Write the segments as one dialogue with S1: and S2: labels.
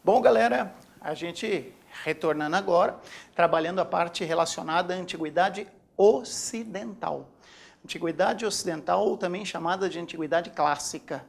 S1: Bom, galera, a gente retornando agora, trabalhando a parte relacionada à Antiguidade Ocidental. Antiguidade Ocidental, ou também chamada de Antiguidade Clássica.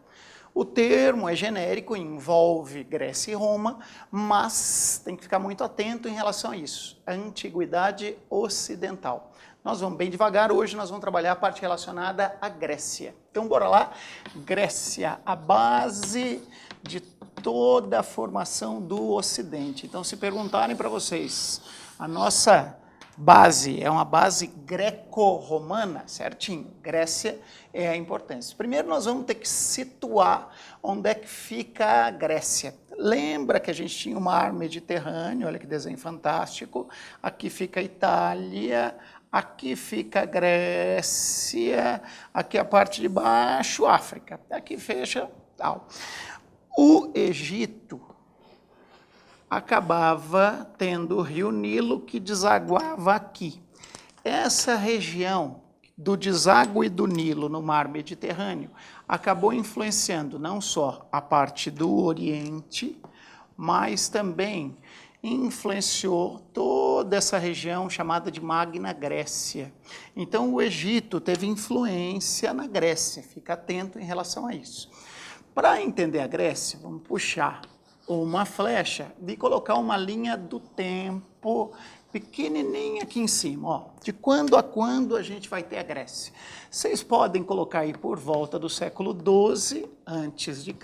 S1: O termo é genérico, envolve Grécia e Roma, mas tem que ficar muito atento em relação a isso. A Antiguidade Ocidental. Nós vamos bem devagar, hoje nós vamos trabalhar a parte relacionada à Grécia. Então, bora lá. Grécia, a base de toda a formação do Ocidente. Então, se perguntarem para vocês, a nossa base é uma base greco-romana, certinho? Grécia é a importância. Primeiro, nós vamos ter que situar onde é que fica a Grécia. Lembra que a gente tinha o mar Mediterrâneo, olha que desenho fantástico. Aqui fica a Itália, aqui fica a Grécia, aqui a parte de baixo, África. Aqui fecha, tal. O Egito acabava tendo o rio Nilo que desaguava aqui. Essa região do deságue do Nilo no mar Mediterrâneo acabou influenciando não só a parte do Oriente, mas também influenciou toda essa região chamada de Magna Grécia. Então o Egito teve influência na Grécia, fica atento em relação a isso. Para entender a Grécia, vamos puxar uma flecha e colocar uma linha do tempo pequenininha aqui em cima, ó, de quando a quando a gente vai ter a Grécia. Vocês podem colocar aí por volta do século XII a.C.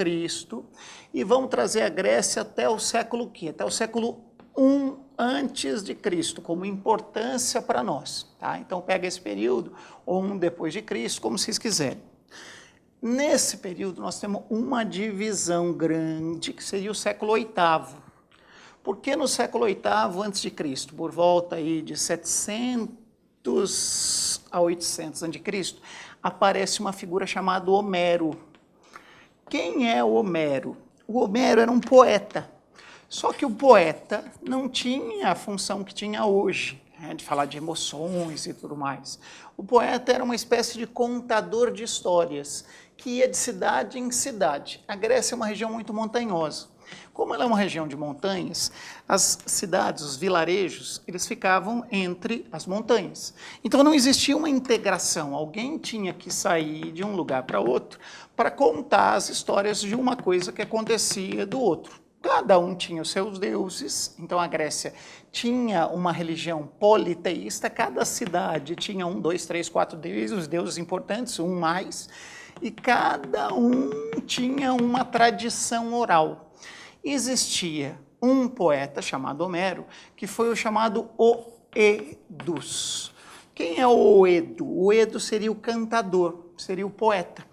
S1: e vão trazer a Grécia até o século quê? Até o século I a.C., como importância para nós. Tá? Então pega esse período, ou um depois de Cristo, como vocês quiserem. Nesse período, nós temos uma divisão grande, que seria o século VIII. Por que no século VIII a.C., por volta aí de 700 a 800 a.C., aparece uma figura chamada Homero. Quem é o Homero? O Homero era um poeta, só que o poeta não tinha a função que tinha hoje, de falar de emoções e tudo mais. O poeta era uma espécie de contador de histórias, que ia de cidade em cidade. A Grécia é uma região muito montanhosa. Como ela é uma região de montanhas, as cidades, os vilarejos, eles ficavam entre as montanhas. Então não existia uma integração. Alguém tinha que sair de um lugar para outro para contar as histórias de uma coisa que acontecia do outro. Cada um tinha os seus deuses, então a Grécia tinha uma religião politeísta, cada cidade tinha 1, 2, 3, 4 deuses, os deuses importantes, um mais, e cada um tinha uma tradição oral. Existia um poeta chamado Homero, que foi o chamado Oedus. Quem é o Oedo? O Oedo seria o cantador, seria o poeta,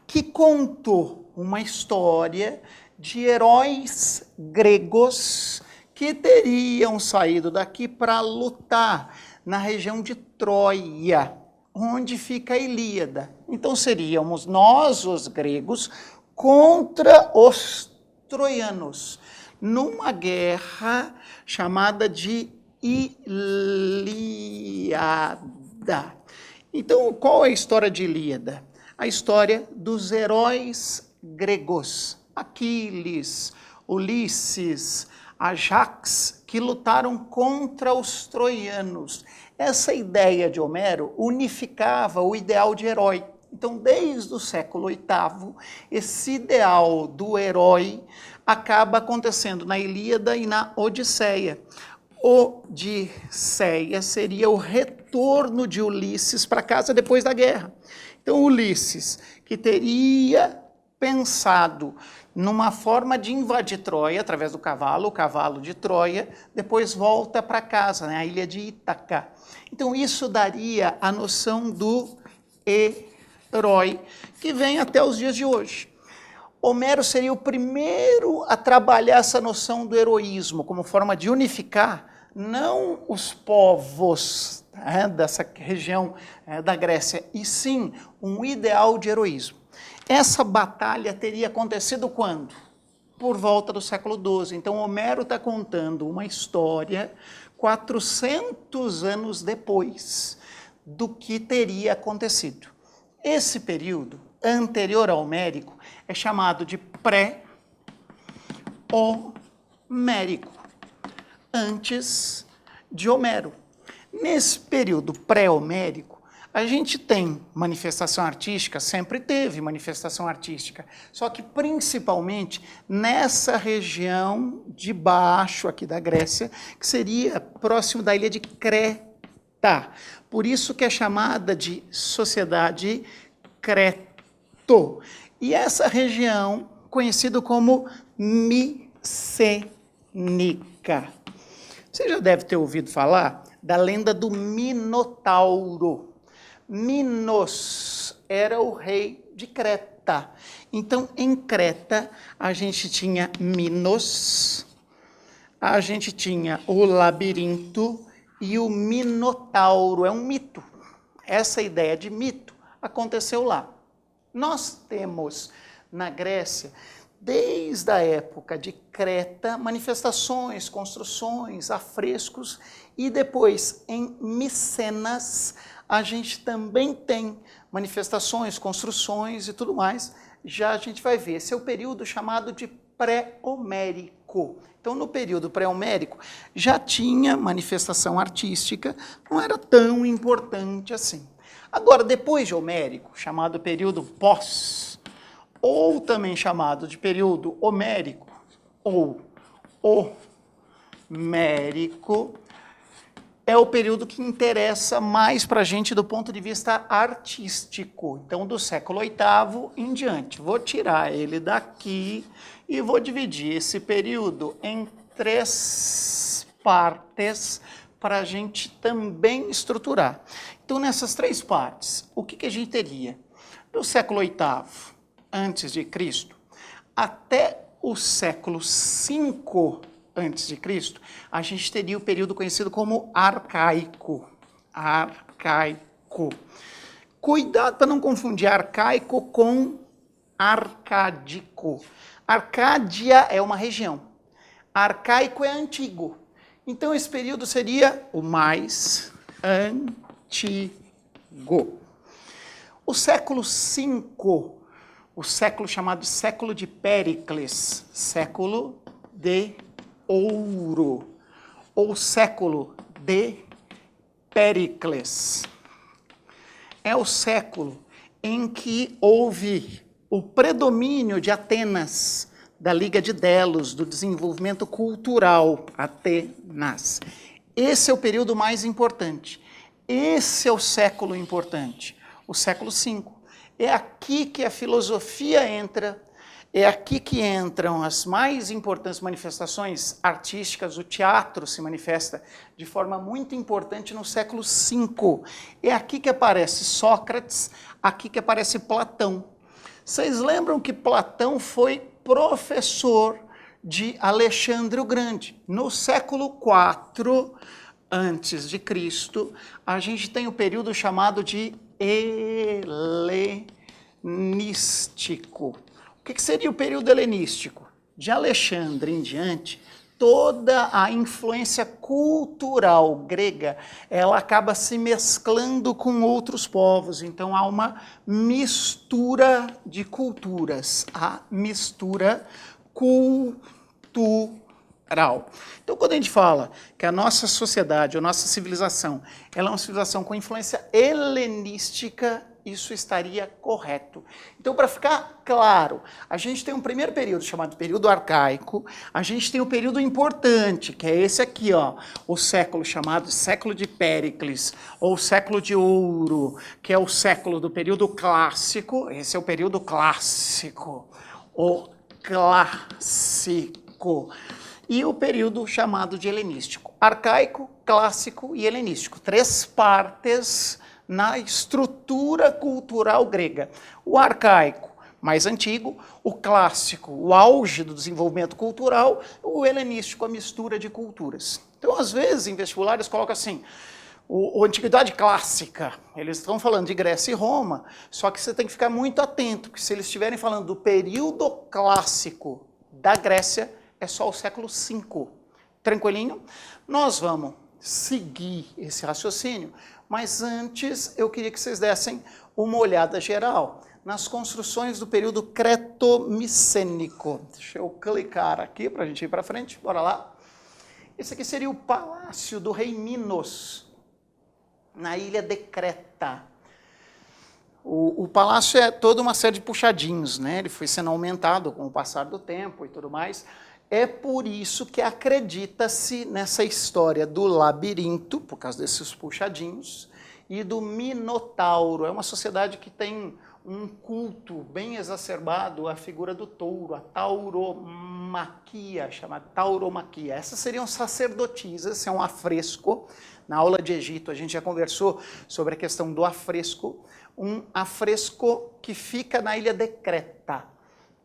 S1: que contou uma história de heróis gregos que teriam saído daqui para lutar na região de Troia, onde fica a Ilíada. Então seríamos nós, os gregos, contra os troianos, numa guerra chamada de Ilíada. Então, qual é a história de Ilíada? A história dos heróis gregos. Aquiles, Ulisses, Ajax, que lutaram contra os troianos. Essa ideia de Homero unificava o ideal de herói. Então, desde o século VIII, esse ideal do herói acaba acontecendo na Ilíada e na Odisseia. Odisseia seria o retorno de Ulisses para casa depois da guerra. Então, Ulisses, que teria pensado numa forma de invadir Troia, através do cavalo, o cavalo de Troia, depois volta para casa, né, a ilha de Ítaca. Então, isso daria a noção do herói, que vem até os dias de hoje. Homero seria o primeiro a trabalhar essa noção do heroísmo, como forma de unificar não os povos dessa região da Grécia, e sim um ideal de heroísmo. Essa batalha teria acontecido quando? Por volta do século XII. Então, Homero está contando uma história 400 anos depois do que teria acontecido. Esse período anterior ao Homérico é chamado de pré-homérico, antes de Homero. Nesse período pré-homérico, a gente tem manifestação artística, sempre teve manifestação artística, só que principalmente nessa região de baixo aqui da Grécia, que seria próximo da ilha de Creta. Por isso que é chamada de sociedade Creto. E essa região, conhecida como micênica. Você já deve ter ouvido falar da lenda do Minotauro. Minos era o rei de Creta. Então, em Creta, a gente tinha Minos, a gente tinha o labirinto e o Minotauro. É um mito. Essa ideia de mito aconteceu lá. Nós temos na Grécia, desde a época de Creta, manifestações, construções, afrescos, e depois em Micenas a gente também tem manifestações, construções e tudo mais. Já a gente vai ver. Esse é o período chamado de pré-homérico. Então, no período pré-homérico, já tinha manifestação artística, não era tão importante assim. Agora, depois de Homérico, chamado período pós, ou também chamado de período homérico, ou homérico, é o período que interessa mais para a gente do ponto de vista artístico. Então, do século VIII em diante. Vou tirar ele daqui e vou dividir esse período em 3 partes para a gente também estruturar. Então, nessas 3 partes, o que a gente teria? Do século VIII antes de Cristo até o século V antes de Cristo, a gente teria o período conhecido como arcaico. Arcaico. Cuidado para não confundir arcaico com arcádico. Arcádia é uma região. Arcaico é antigo. Então esse período seria o mais antigo. O século V, o século chamado de século de Péricles, século de ouro, ou século de Péricles. É o século em que houve o predomínio de Atenas, da Liga de Delos, do desenvolvimento cultural, Atenas. Esse é o período mais importante. Esse é o século importante, o século V. É aqui que a filosofia entra. É aqui que entram as mais importantes manifestações artísticas. O teatro se manifesta de forma muito importante no século V. É aqui que aparece Sócrates, aqui que aparece Platão. Vocês lembram que Platão foi professor de Alexandre o Grande? No século IV antes de Cristo, a gente tem o período chamado de helenístico. O que seria o período helenístico? De Alexandre em diante, toda a influência cultural grega, ela acaba se mesclando com outros povos. Então, há uma mistura de culturas, a mistura cultural. Então, quando a gente fala que a nossa sociedade, a nossa civilização, ela é uma civilização com influência helenística, isso estaria correto. Então, para ficar claro, a gente tem um primeiro período chamado período arcaico, a gente tem o período importante, que é esse aqui, ó, o século chamado século de Péricles, ou século de ouro, que é o século do período clássico. Esse é o período clássico, o clássico. E o período chamado de helenístico. Arcaico, clássico e helenístico. 3 partes na estrutura cultural grega. O arcaico, mais antigo, o clássico, o auge do desenvolvimento cultural, o helenístico, a mistura de culturas. Então, às vezes, em vestibulares, coloca assim, a Antiguidade Clássica, eles estão falando de Grécia e Roma, só que você tem que ficar muito atento, porque se eles estiverem falando do período clássico da Grécia, é só o século V. Tranquilinho? Nós vamos seguir esse raciocínio, mas antes eu queria que vocês dessem uma olhada geral nas construções do período cretomicênico. Deixa eu clicar aqui para a gente ir para frente, bora lá. Esse aqui seria o Palácio do Rei Minos, na ilha de Creta. O palácio é toda uma série de puxadinhos, né? Ele foi sendo aumentado com o passar do tempo e tudo mais. É por isso que acredita-se nessa história do labirinto, por causa desses puxadinhos, e do Minotauro. É uma sociedade que tem um culto bem exacerbado à figura do touro, a tauromaquia, chamada tauromaquia. Essas seriam sacerdotisas, é um afresco. Na aula de Egito a gente já conversou sobre a questão do afresco, um afresco que fica na ilha de Creta.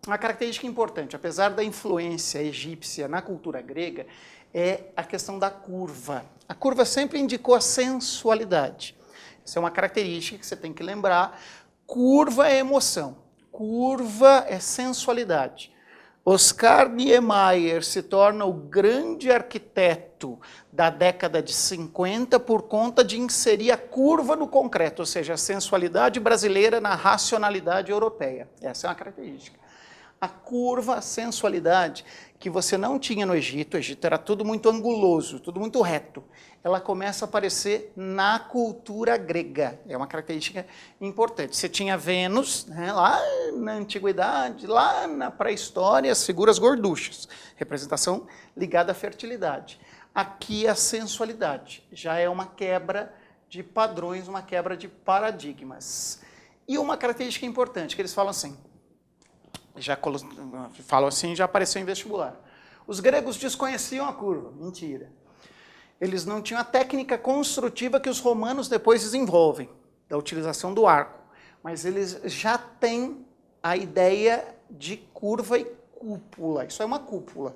S1: Uma característica importante, apesar da influência egípcia na cultura grega, é a questão da curva. A curva sempre indicou a sensualidade. Essa é uma característica que você tem que lembrar. Curva é emoção, curva é sensualidade. Oscar Niemeyer se torna o grande arquiteto da década de 50 por conta de inserir a curva no concreto, ou seja, a sensualidade brasileira na racionalidade europeia. Essa é uma característica. A curva, a sensualidade, que você não tinha no Egito, o Egito era tudo muito anguloso, tudo muito reto, ela começa a aparecer na cultura grega. É uma característica importante. Você tinha Vênus, né, lá na antiguidade, lá na pré-história, as figuras gorduchas, representação ligada à fertilidade. Aqui a sensualidade, já é uma quebra de padrões, uma quebra de paradigmas. E uma característica importante, que eles falam assim, já apareceu em vestibular. Os gregos desconheciam a curva. Mentira. Eles não tinham a técnica construtiva que os romanos depois desenvolvem, da utilização do arco. Mas eles já têm a ideia de curva e cúpula. Isso é uma cúpula.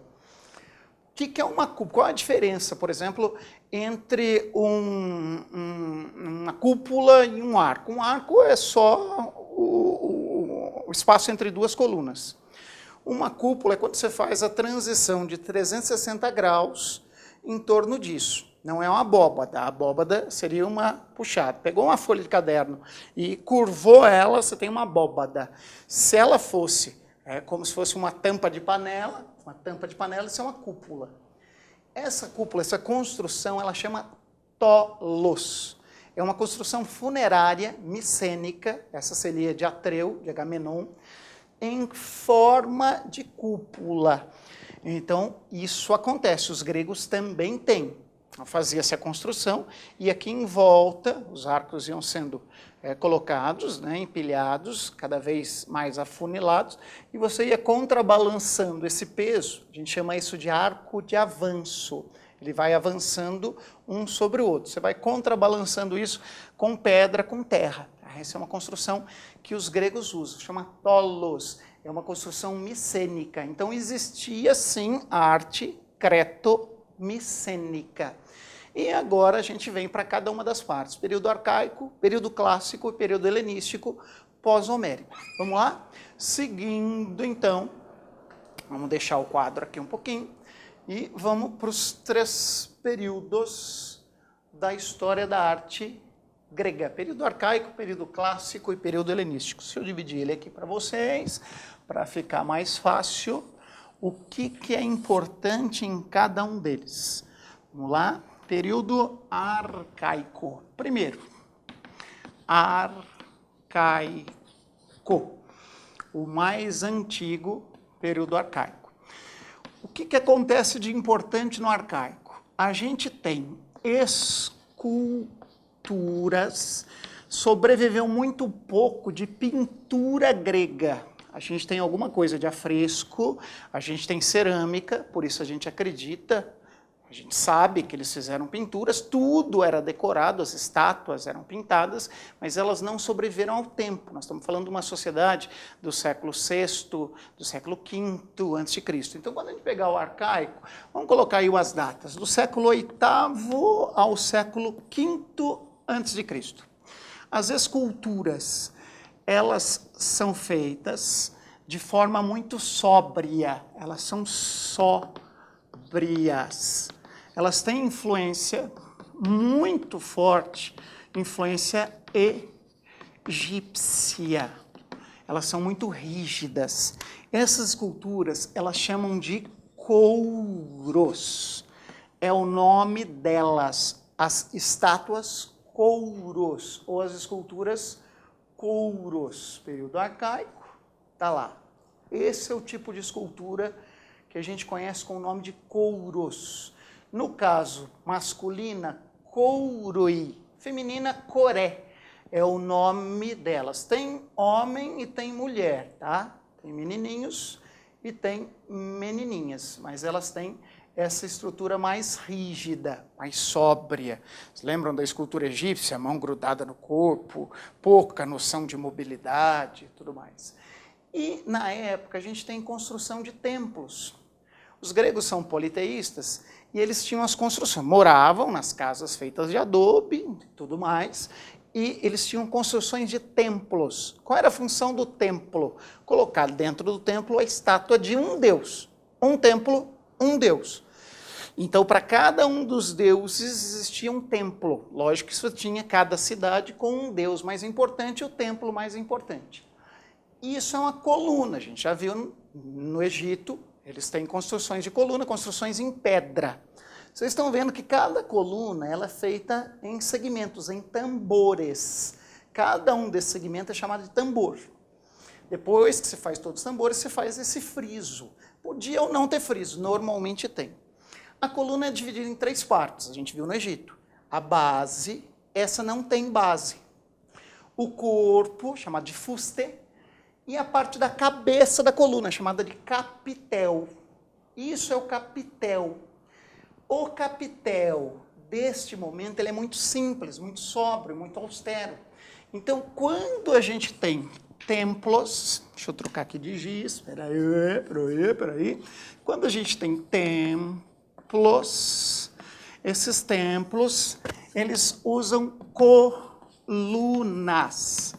S1: O que é uma cúpula? Qual a diferença, por exemplo, entre uma cúpula e um arco? Um arco é só o espaço entre duas colunas. Uma cúpula é quando você faz a transição de 360 graus em torno disso. Não é uma abóbada. A abóbada seria uma puxada. Pegou uma folha de caderno e curvou ela, você tem uma abóbada. Se ela fosse como se fosse uma tampa de panela, isso é uma cúpula. Essa cúpula, essa construção, ela chama tolos. É uma construção funerária micênica, essa seria de Atreu, de Agamenon, em forma de cúpula. Então, isso acontece, os gregos também têm. Fazia-se a construção e aqui em volta os arcos iam sendo colocados, né, empilhados, cada vez mais afunilados, e você ia contrabalançando esse peso, a gente chama isso de arco de avanço. Ele vai avançando um sobre o outro. Você vai contrabalançando isso com pedra, com terra. Essa é uma construção que os gregos usam, chama tolos. É uma construção micênica. Então, existia, sim, a arte creto-micênica. E agora a gente vem para cada uma das partes. Período arcaico, período clássico e período helenístico pós-homérico. Vamos lá? Seguindo, então, vamos deixar o quadro aqui um pouquinho. E vamos para os 3 períodos da história da arte grega. Período arcaico, período clássico e período helenístico. Se eu dividir ele aqui para vocês, para ficar mais fácil, o que é importante em cada um deles? Vamos lá? Período arcaico. Primeiro, arcaico. O mais antigo período arcaico. O que acontece de importante no arcaico? A gente tem esculturas, sobreviveu muito pouco de pintura grega. A gente tem alguma coisa de afresco, a gente tem cerâmica, por isso a gente acredita, a gente sabe que eles fizeram pinturas, tudo era decorado, as estátuas eram pintadas, mas elas não sobreviveram ao tempo. Nós estamos falando de uma sociedade do século VI, do século V a.C. Então, quando a gente pegar o arcaico, vamos colocar aí as datas, do século VIII ao século V a.C. As esculturas, elas são feitas de forma muito sóbria, elas são sóbrias. Elas têm influência muito forte influência egípcia. Elas são muito rígidas. Essas esculturas, elas chamam de kouros. É o nome delas, as estátuas kouros, ou as esculturas kouros. Período arcaico, tá lá. Esse é o tipo de escultura que a gente conhece com o nome de kouros. No caso masculina, kouroi. Feminina, koré. É o nome delas. Tem homem e tem mulher, tá? Tem menininhos e tem menininhas, mas elas têm essa estrutura mais rígida, mais sóbria. Vocês lembram da escultura egípcia? Mão grudada no corpo, pouca noção de mobilidade e tudo mais. E, na época, a gente tem construção de templos. Os gregos são politeístas e eles tinham as construções, moravam nas casas feitas de adobe e tudo mais, e eles tinham construções de templos. Qual era a função do templo? Colocar dentro do templo a estátua de um deus. Um templo, um deus. Então, para cada um dos deuses existia um templo. Lógico que isso tinha cada cidade com um deus mais importante e o templo mais importante. Isso é uma coluna, a gente já viu no Egito, eles têm construções de coluna, construções em pedra. Vocês estão vendo que cada coluna ela é feita em segmentos, em tambores. Cada um desses segmentos é chamado de tambor. Depois que você faz todos os tambores, você faz esse friso. Podia ou não ter friso, normalmente tem. A coluna é dividida em 3 partes, a gente viu no Egito. A base, essa não tem base. O corpo, chamado de fuste, e a parte da cabeça da coluna, chamada de capitel. Isso é o capitel. O capitel deste momento ele é muito simples, muito sóbrio, muito austero. Então, quando a gente tem templos, deixa eu trocar aqui de giz, peraí. Quando a gente tem templos, esses templos, eles usam colunas.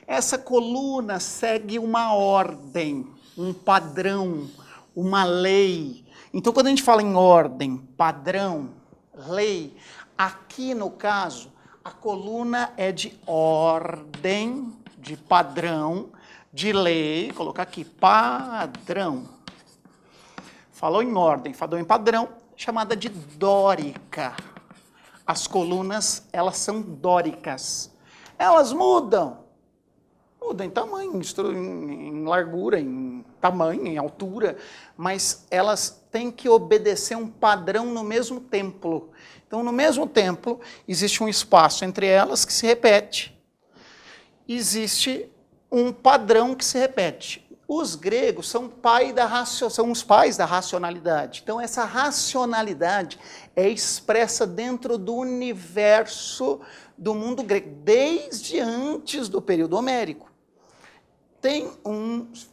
S1: Essa coluna segue uma ordem, um padrão, uma lei. Então, quando a gente fala em ordem, padrão, lei, aqui no caso, a coluna é de ordem, de padrão, de lei, vou colocar aqui, padrão. Falou em ordem, falou em padrão, chamada de dórica. As colunas, elas são dóricas. Elas mudam em tamanho, em largura, em tamanho, em altura, mas elas têm que obedecer um padrão no mesmo templo. Então, no mesmo templo, existe um espaço entre elas que se repete. Existe um padrão que se repete. Os gregos são os pais da racionalidade. Então, essa racionalidade é expressa dentro do universo do mundo grego, desde antes do período homérico.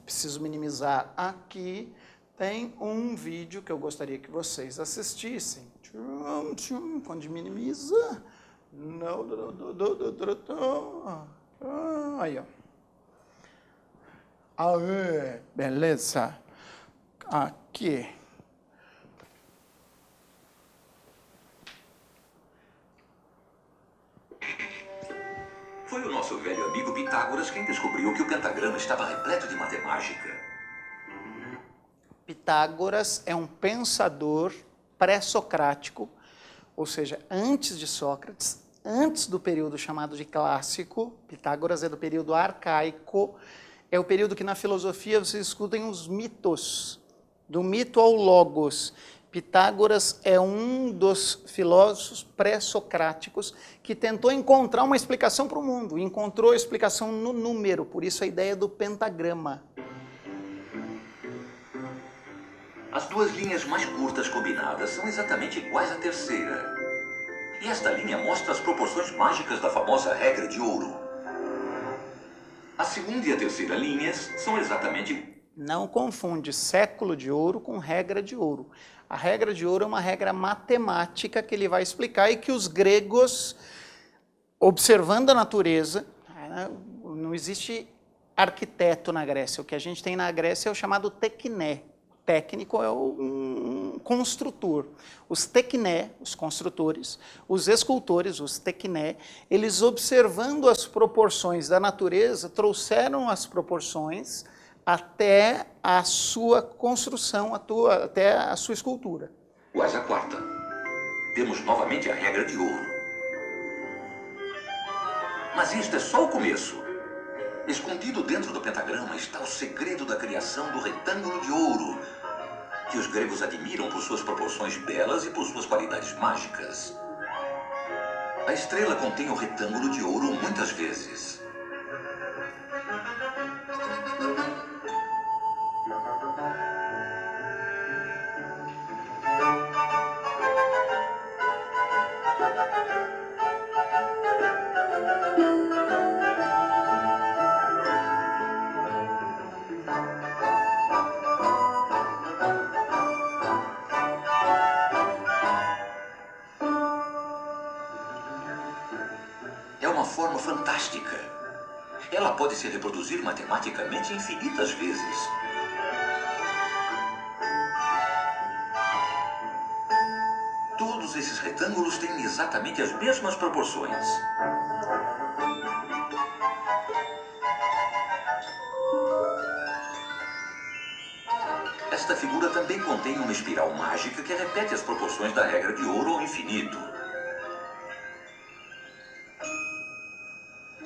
S1: Preciso minimizar aqui, tem um vídeo que eu gostaria que vocês assistissem. Quando minimiza, aí, ó. Aê, beleza. Aqui.
S2: Foi o nosso velho amigo Pitágoras quem descobriu que o pentagrama estava repleto de matemática.
S1: Pitágoras é um pensador pré-socrático, ou seja, antes de Sócrates, antes do período chamado de clássico. Pitágoras é do período arcaico, é o período que na filosofia vocês escutem os mitos, do mito ao logos. Pitágoras é um dos filósofos pré-socráticos que tentou encontrar uma explicação para o mundo, encontrou a explicação no número, por isso a ideia do pentagrama.
S2: As 2 linhas mais curtas combinadas são exatamente iguais à terceira. E esta linha mostra as proporções mágicas da famosa regra de ouro. A segunda e a terceira linhas são exatamente...
S1: Não confunde século de ouro com regra de ouro. A regra de ouro é uma regra matemática que ele vai explicar e que os gregos, observando a natureza, não existe arquiteto na Grécia. O que a gente tem na Grécia é o chamado tekné. Técnico é um construtor. Os tekné, os construtores, os escultores, os tekné, eles observando as proporções da natureza, trouxeram as proporções até a sua construção, até a sua escultura.
S2: Quase a quarta. Temos novamente a regra de ouro. Mas isto é só o começo. Escondido dentro do pentagrama está o segredo da criação do retângulo de ouro, que os gregos admiram por suas proporções belas e por suas qualidades mágicas. A estrela contém o retângulo de ouro muitas vezes. É uma forma fantástica. Ela pode se reproduzir matematicamente infinitas vezes. Todos esses retângulos têm exatamente as mesmas proporções. Esta figura também contém uma espiral mágica que repete as proporções da regra de ouro ao infinito.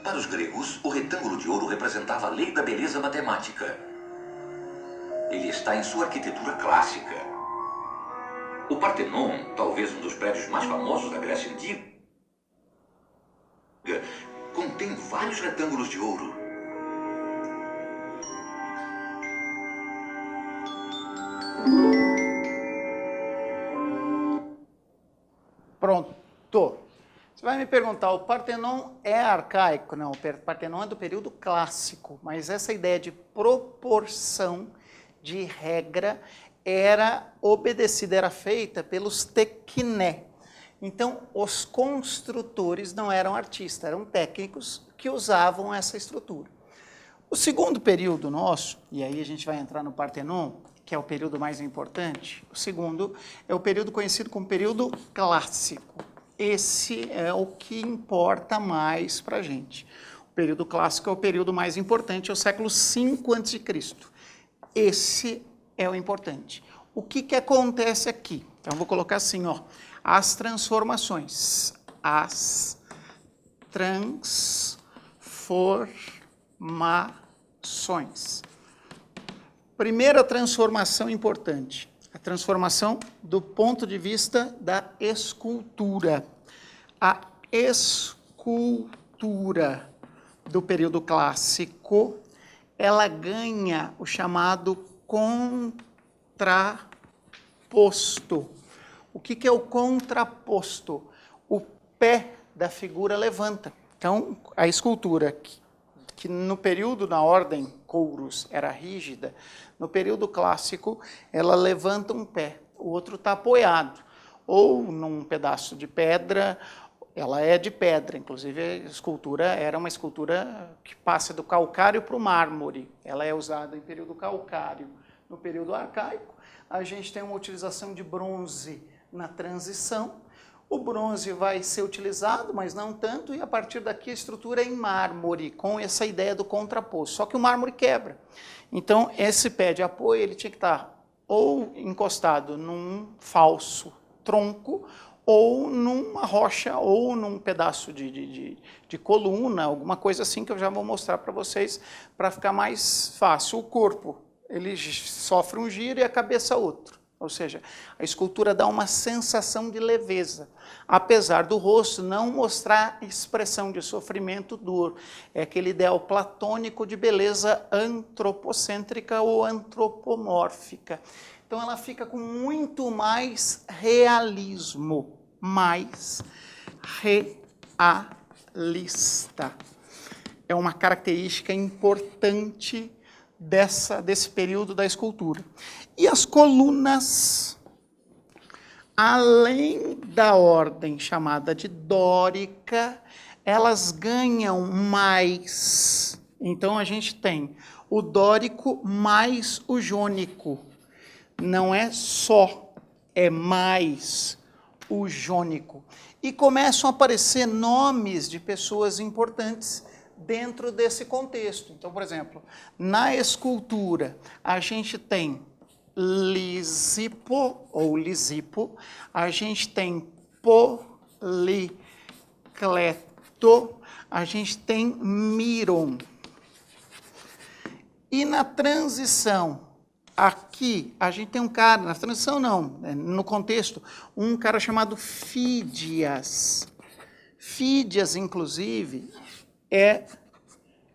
S2: Para os gregos, o retângulo de ouro representava a lei da beleza matemática. Ele está em sua arquitetura clássica. O Partenon, talvez um dos prédios mais famosos da Grécia Antiga, contém vários retângulos de ouro.
S1: Pronto. Você vai me perguntar, o Partenon é arcaico? Não, o Partenon é do período clássico, mas essa ideia de proporção, de regra, era obedecida, era feita pelos tekné. Então, os construtores não eram artistas, eram técnicos que usavam essa estrutura. O segundo período nosso, e aí a gente vai entrar no Partenon, que é o período mais importante, o segundo é o período conhecido como período clássico. Esse é o que importa mais para a gente. O período clássico é o período mais importante, é o século V a.C. Esse é o importante. O que acontece aqui? Então, eu vou colocar assim, ó, as transformações. As transformações. Primeira transformação importante, a transformação do ponto de vista da escultura. A escultura do período clássico, ela ganha o chamado contraposto. O que é o contraposto? O pé da figura levanta. Então, a escultura que no período na ordem Kouros era rígida, no período clássico ela levanta um pé, o outro está apoiado, ou num pedaço de pedra, ela é de pedra, inclusive a escultura era uma escultura que passa do calcário para o mármore, ela é usada em período calcário. No período arcaico, a gente tem uma utilização de bronze na transição. O bronze vai ser utilizado, mas não tanto, e a partir daqui a estrutura é em mármore, com essa ideia do contraposto. Só que o mármore quebra. Então, esse pé de apoio ele tinha que estar ou encostado num falso tronco, ou numa rocha, ou num pedaço de coluna, alguma coisa assim que eu já vou mostrar para vocês, para ficar mais fácil. O corpo, ele sofre um giro e a cabeça outro. Ou seja, a escultura dá uma sensação de leveza, apesar do rosto não mostrar expressão de sofrimento, dor. É aquele ideal platônico de beleza antropocêntrica ou antropomórfica. Então ela fica com muito mais realismo, mais realista. É uma característica importante desse período da escultura. E as colunas, além da ordem chamada de dórica, elas ganham mais. Então, a gente tem o dórico mais o jônico. Não é só é mais o jônico. E começam a aparecer nomes de pessoas importantes dentro desse contexto. Então, por exemplo, na escultura, a gente tem Lisipo, ou Lisipo, a gente tem Policleto, a gente tem Miron. E na transição, aqui, a gente tem um cara, na transição não, no contexto, um cara chamado Fídias. Fídias, inclusive, é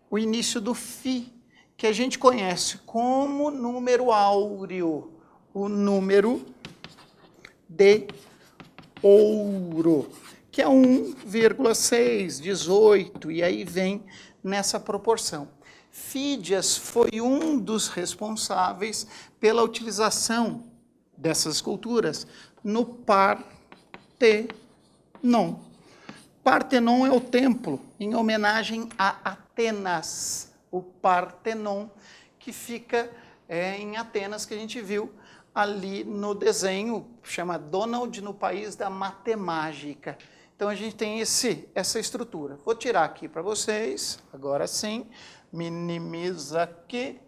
S1: o início do Fi, que a gente conhece como número áureo, o número de ouro, que é 1,6, 18, e aí vem nessa proporção. Fídias foi um dos responsáveis pela utilização dessas esculturas no Partenon. Partenon é o templo em homenagem a Atenas, o Partenon, que fica em Atenas, que a gente viu ali no desenho, chama Donald no País da Matemática. Então a gente tem essa estrutura. Vou tirar aqui para vocês, agora sim, minimiza aqui,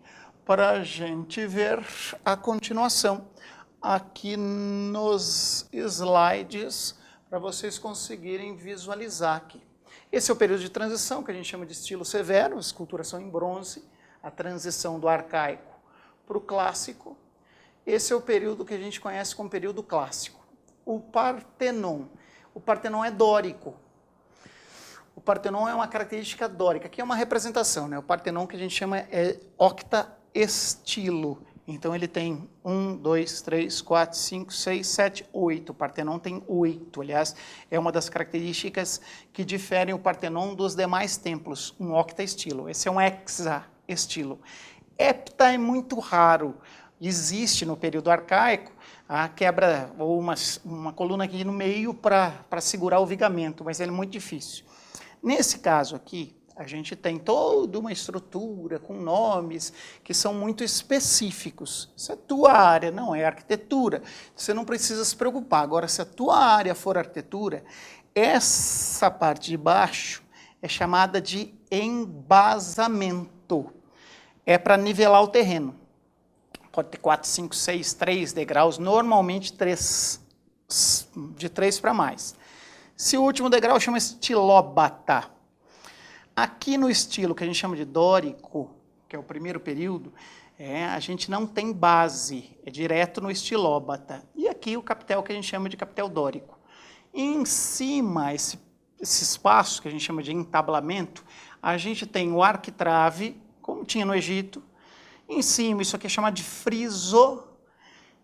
S1: para a gente ver a continuação aqui nos slides, para vocês conseguirem visualizar aqui. Esse é o período de transição, que a gente chama de estilo severo, esculturação em bronze, a transição do arcaico para o clássico. Esse é o período que a gente conhece como período clássico. O Partenon é dórico. O Partenon é uma característica dórica. Aqui é uma representação, né? O Partenon que a gente chama octa-estilo. Então ele tem 1, 2, 3, 4, 5, 6, 7, 8. O Partenon tem 8. Aliás, é uma das características que diferem o Partenon dos demais templos. Um octa-estilo. Esse é um hexa-estilo. Hepta é muito raro. Existe no período arcaico a quebra ou uma coluna aqui no meio para segurar o vigamento, mas ele é muito difícil. Nesse caso aqui, a gente tem toda uma estrutura com nomes que são muito específicos. Se a tua área não é arquitetura, você não precisa se preocupar. Agora, se a tua área for arquitetura, essa parte de baixo é chamada de embasamento. É para nivelar o terreno. Pode ter 4, 5, 6, 3 degraus, normalmente 3, de 3 para mais. Esse último degrau chama estilóbata. Aqui no estilo que a gente chama de dórico, que é o primeiro período, a gente não tem base, é direto no estilóbata. E aqui o capitel que a gente chama de capitel dórico. E em cima, esse espaço que a gente chama de entablamento, a gente tem o arquitrave, como tinha no Egito. Em cima, isso aqui é chamado de friso.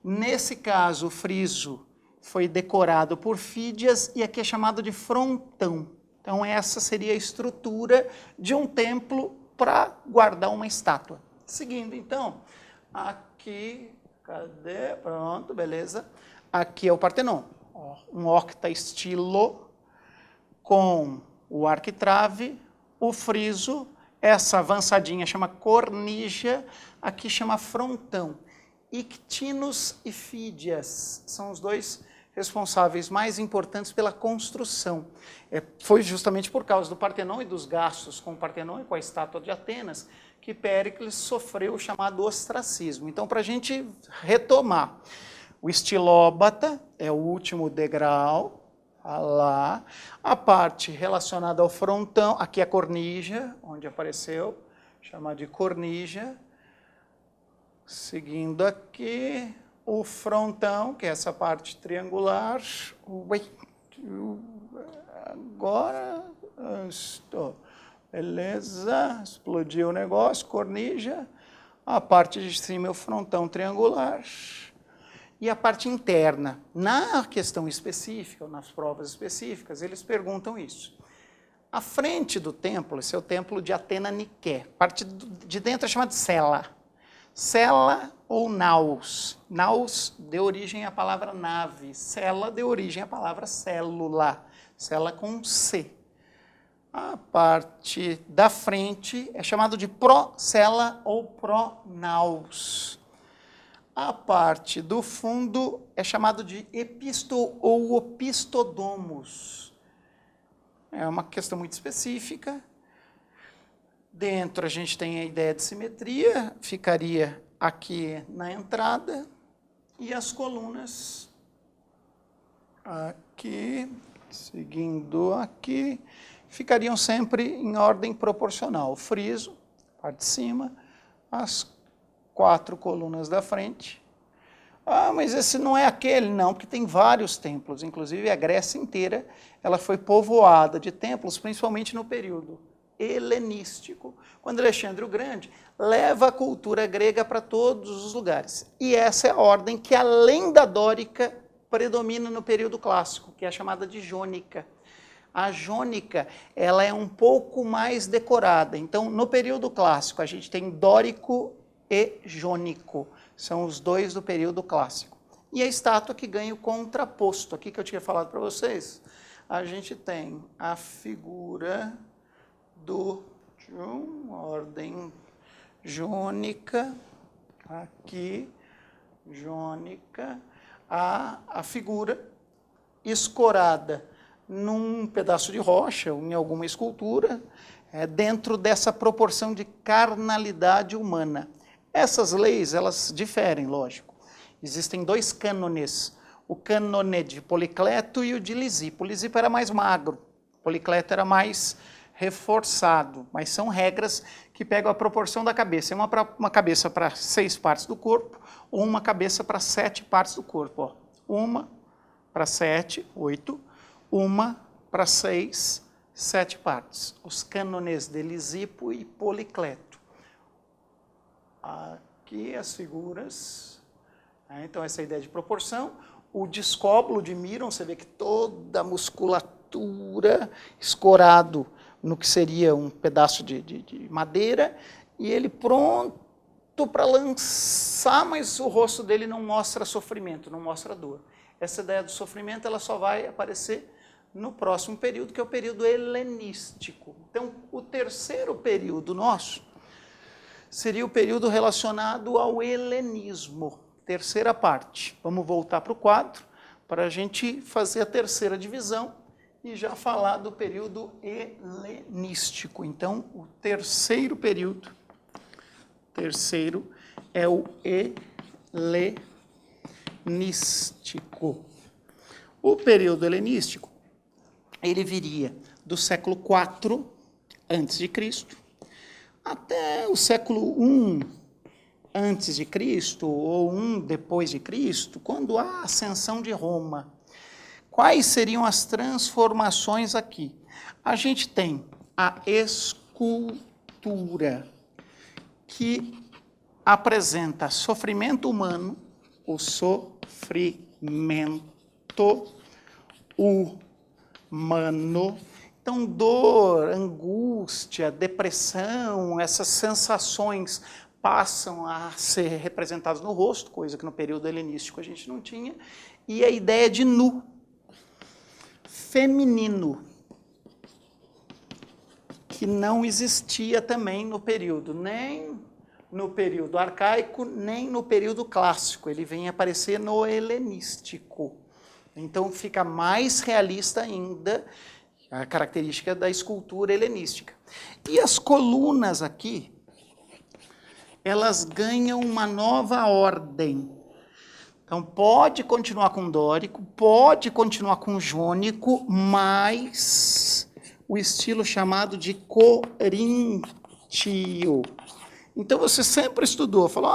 S1: Nesse caso, o friso foi decorado por Fídias e aqui é chamado de frontão. Então, essa seria a estrutura de um templo para guardar uma estátua. Seguindo, então, aqui, cadê? Pronto, beleza. Aqui é o Partenon. Um octa-estilo com o arquitrave, o friso, essa avançadinha chama cornija, aqui chama frontão. Ictinos e Fídias são os dois responsáveis mais importantes pela construção. Foi justamente por causa do Partenon e dos gastos com o Partenon e com a estátua de Atenas que Péricles sofreu o chamado ostracismo. Então, para a gente retomar, o estilóbata é o último degrau, lá. A parte relacionada ao frontão, aqui é a cornija, onde apareceu, chamada de cornija. Seguindo aqui, o frontão, que é essa parte triangular. Agora, estou. Beleza, explodiu o negócio, cornija. A parte de cima é o frontão triangular. E a parte interna. Na questão específica, ou nas provas específicas, eles perguntam isso. A frente do templo, esse é o templo de Atena Niké. Parte de dentro é chamada de cela. Cela ou naus. Naus deu origem à palavra nave. Cela deu origem à palavra célula. Cela com C. A parte da frente é chamado de procela ou pronaus. A parte do fundo é chamado de episto ou opistodomos. É uma questão muito específica. Dentro a gente tem a ideia de simetria, ficaria aqui na entrada, e as colunas aqui, seguindo aqui, ficariam sempre em ordem proporcional. O friso, parte de cima, as 4 colunas da frente. Ah, mas esse não é aquele, não, porque tem vários templos, inclusive a Grécia inteira, ela foi povoada de templos, principalmente no período helenístico, quando Alexandre o Grande leva a cultura grega para todos os lugares. E essa é a ordem que, além da dórica, predomina no período clássico, que é a chamada de jônica. A jônica, ela é um pouco mais decorada. Então, no período clássico, a gente tem dórico e jônico. São os dois do período clássico. E a estátua que ganha o contraposto. Aqui que eu tinha falado para vocês, a gente tem a figura de uma ordem jônica, aqui, jônica, a figura escorada num pedaço de rocha ou em alguma escultura, dentro dessa proporção de carnalidade humana. Essas leis, elas diferem, lógico. Existem 2 cânones, o cânone de Policleto e o de Lisipo. O Lisipo era mais magro, Policleto era mais reforçado, mas são regras que pegam a proporção da cabeça. É uma cabeça para 6 partes do corpo, ou uma cabeça para 7 partes do corpo. Ó. Uma para 7, 8, uma para 6, 7 partes. Os cânones de Lisipo e Policleto. Aqui as figuras. Então, essa ideia de proporção. O discóbulo de Miron, você vê que toda a musculatura escorado no que seria um pedaço de madeira, e ele pronto para lançar, mas o rosto dele não mostra sofrimento, não mostra dor. Essa ideia do sofrimento ela só vai aparecer no próximo período, que é o período helenístico. Então, o terceiro período nosso seria o período relacionado ao helenismo, terceira parte. Vamos voltar para o quadro para a gente fazer a terceira divisão e já falar do período helenístico. Então, o terceiro período, é o helenístico. O período helenístico, ele viria do século IV a.C. até o século I a.C. ou I depois de Cristo, quando há a ascensão de Roma. Quais seriam as transformações aqui? A gente tem a escultura, que apresenta sofrimento humano, o sofrimento humano. Então, dor, angústia, depressão, essas sensações passam a ser representadas no rosto, coisa que no período helenístico a gente não tinha, e a ideia de nu, feminino, que não existia também no período, nem no período arcaico, nem no período clássico. Ele vem aparecer no helenístico. Então fica mais realista ainda a característica da escultura helenística. E as colunas aqui, elas ganham uma nova ordem. Então, pode continuar com dórico, pode continuar com jônico, mas o estilo chamado de coríntio. Então, você sempre estudou, falou,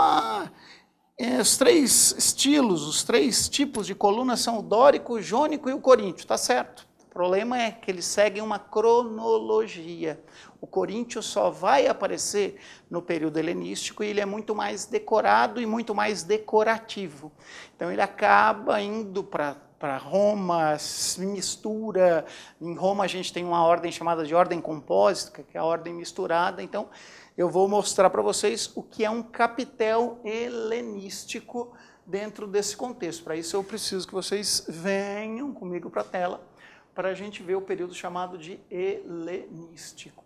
S1: os 3 estilos, os 3 tipos de coluna são o dórico, o jônico e o coríntio, tá certo. O problema é que eles seguem uma cronologia. O coríntio só vai aparecer no período helenístico e ele é muito mais decorado e muito mais decorativo. Então ele acaba indo para Roma, se mistura. Em Roma a gente tem uma ordem chamada de ordem compósita, que é a ordem misturada. Então eu vou mostrar para vocês o que é um capitel helenístico dentro desse contexto. Para isso eu preciso que vocês venham comigo para a tela, para a gente ver o período chamado de helenístico.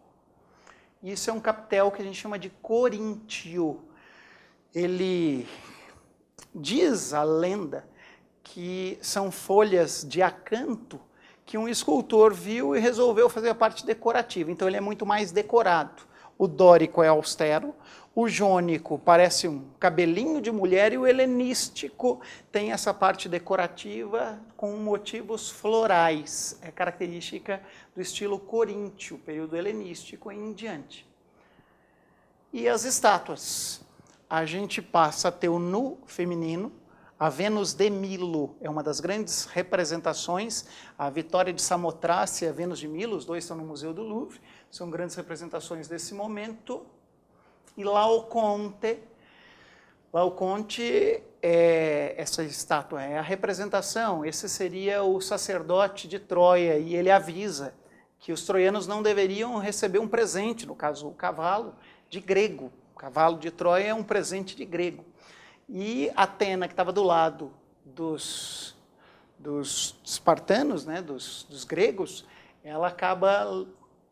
S1: Isso é um capitel que a gente chama de coríntio. Ele diz a lenda que são folhas de acanto que um escultor viu e resolveu fazer a parte decorativa. Então ele é muito mais decorado. O dórico é austero, o jônico parece um cabelinho de mulher e o helenístico tem essa parte decorativa com motivos florais. É característica do estilo coríntio, período helenístico em diante. E as estátuas? A gente passa a ter o nu feminino. A Vênus de Milo é uma das grandes representações. A Vitória de Samotrácia e a Vênus de Milo, os dois estão no Museu do Louvre, são grandes representações desse momento. E Laoconte essa estátua é a representação, esse seria o sacerdote de Troia, e ele avisa que os troianos não deveriam receber um presente, no caso o cavalo, de grego. O cavalo de Troia é um presente de grego. E Atena, que estava do lado dos espartanos, né, dos gregos, ela acaba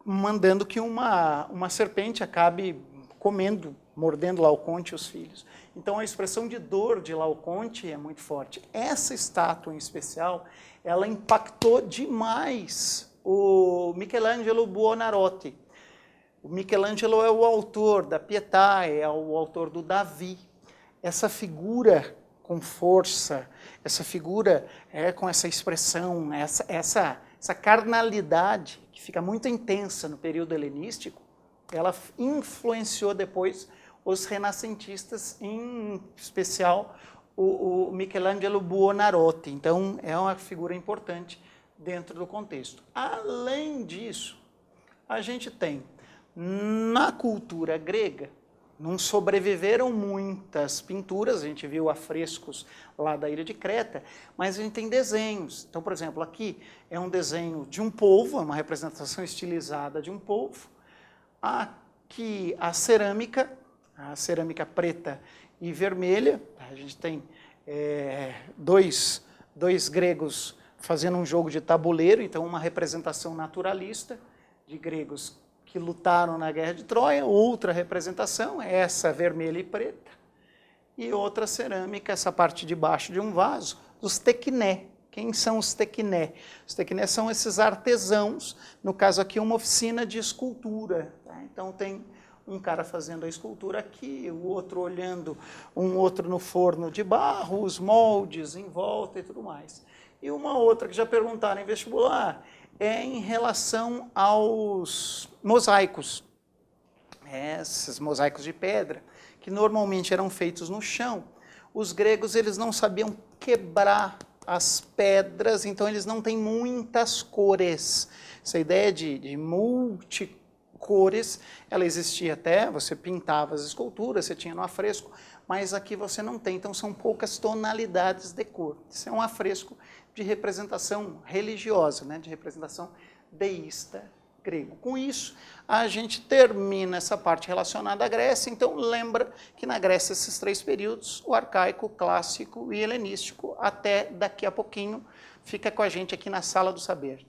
S1: mandando que uma serpente acabe comendo, mordendo Laoconte e os filhos. Então a expressão de dor de Laoconte é muito forte. Essa estátua em especial, ela impactou demais o Michelangelo Buonarroti. O Michelangelo é o autor da Pietà, é o autor do Davi. Essa figura com força, essa figura com essa expressão, essa carnalidade que fica muito intensa no período helenístico, ela influenciou depois os renascentistas, em especial o Michelangelo Buonarroti. Então, é uma figura importante dentro do contexto. Além disso, a gente tem, na cultura grega, não sobreviveram muitas pinturas, a gente viu afrescos lá da ilha de Creta, mas a gente tem desenhos. Então, por exemplo, aqui é um desenho de um polvo, é uma representação estilizada de um polvo. Aqui a cerâmica preta e vermelha. A gente tem dois gregos fazendo um jogo de tabuleiro, então uma representação naturalista de gregos que lutaram na Guerra de Troia. Outra representação é essa vermelha e preta. E outra cerâmica, essa parte de baixo de um vaso, dos tequiné. Quem são os tequiné? Os tequiné são esses artesãos, no caso aqui uma oficina de escultura. Tá? Então tem um cara fazendo a escultura aqui, o outro olhando, um outro no forno de barro, os moldes em volta e tudo mais. E uma outra que já perguntaram em vestibular é em relação aos mosaicos. Esses mosaicos de pedra, que normalmente eram feitos no chão. Os gregos eles não sabiam quebrar as pedras, então eles não têm muitas cores. Essa ideia de multicores, ela existia até, você pintava as esculturas, você tinha no afresco, mas aqui você não tem, então são poucas tonalidades de cor. Isso é um afresco de representação religiosa, né, de representação deísta grego. Com isso, a gente termina essa parte relacionada à Grécia. Então, lembra que na Grécia esses três períodos, o arcaico, clássico e helenístico, até daqui a pouquinho, fica com a gente aqui na Sala do Saber.